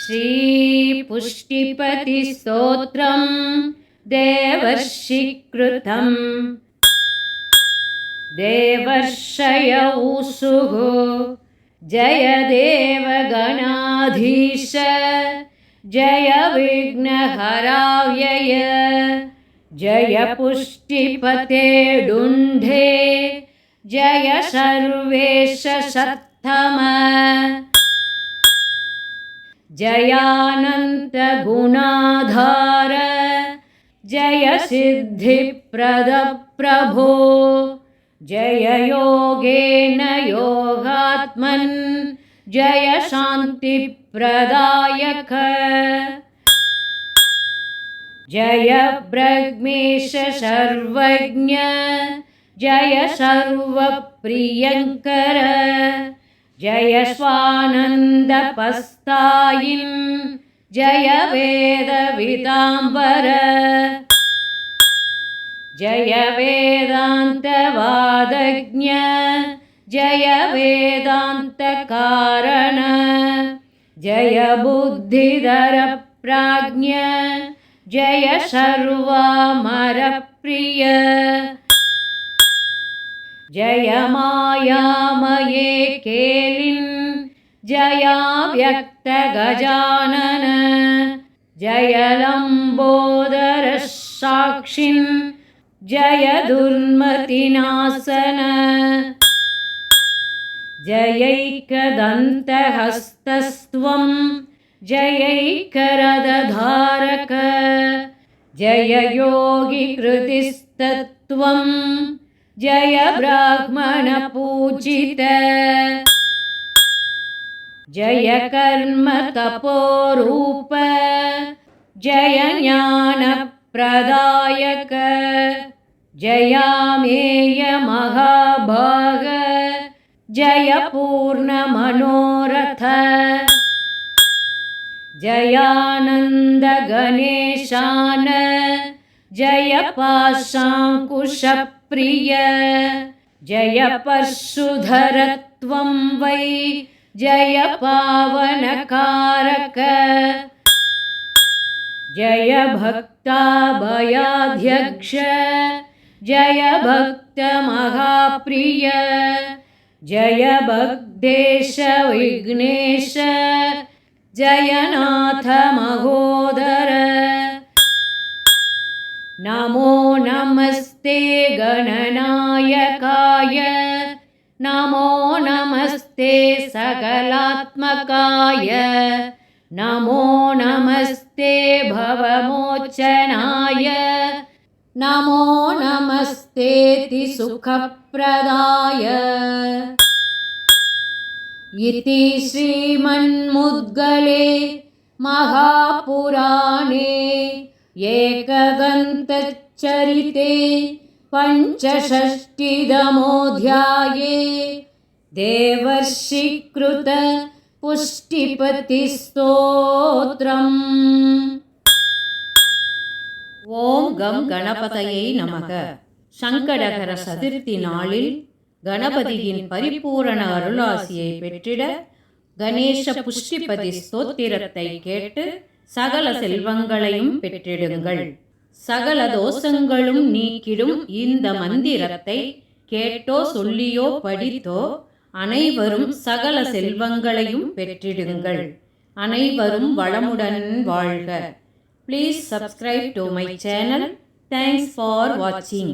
श्रीपुष्टिपतिस्तोत्रं देवर्षिकृतं देवर्षयौसुः जय देवगणाधीश जय विघ्नहराव्यय जय पुष्टिपते डुण्ढे जय सर्वेश सत्तम जयानन्त गुणाधार जय सिद्धिप्रद प्रभो जय योगेन योगात्मन् जय शान्तिप्रदायक जय ब्रह्मेश सर्वज्ञ जय सर्वप्रियङ्कर जय स्वानन्दपस्तायिन् जय वेदविदाम्बर जय वेदान्तवादज्ञ जय वेदान्तकारण जय बुद्धिधरप्राज्ञ जय सर्वामरप्रिय जय मायामये केलिन् जयाव्यक्तगजानन जय लम्बोदर साक्षिन् जय दुर्मतिनाशन जयैकदन्तहस्तस्त्वं जयैकरदधारक जय योगिकृतिस्तत्त्वं जय ब्राह्मणपूजित जय कर्मतपोरूप जय ज्ञानप्रदायक जयामेय महाभाग जय पूर्णमनोरथ जयानन्द गणेशान जय पाशाङ्कुशप्रिय जय परशुधरत्वं वै जय पावनकारक जय भक्ताभयाध्यक्ष जय भक्तमहाप्रिय जय भक्तेश विघ्नेश जय नाथ महोदर नमो नमस्ते गणनायकाय नमो नमस्ते सकलात्मकाय नमो नमस्ते भवमोचनाय नमो नमस्तेति सुखप्रदाय इति श्रीमन्मुद्गले महापुराणे एकदन्तचरिते पञ्चषष्टितमोऽध्याये देवर्षिकृत पुष्टिपतिस्तोत्रम् ஓம் கம் கணபதையை நமக. சங்கடகர சதுர்த்தி நாளில் கணபதியின் பரிபூரண அருளாசியை பெற்றிட கணேச புஷ்டிபதி ஸ்தோத்திரத்தை கேட்டு சகல செல்வங்களையும் பெற்றிடுங்கள். சகல தோஷங்களும் நீக்கிடும் இந்த மந்திரத்தை கேட்டோ சொல்லியோ படித்தோ அனைவரும் சகல செல்வங்களையும் பெற்றிடுங்கள். அனைவரும் வளமுடன் வாழ்க. Please subscribe to my channel. Thanks for watching.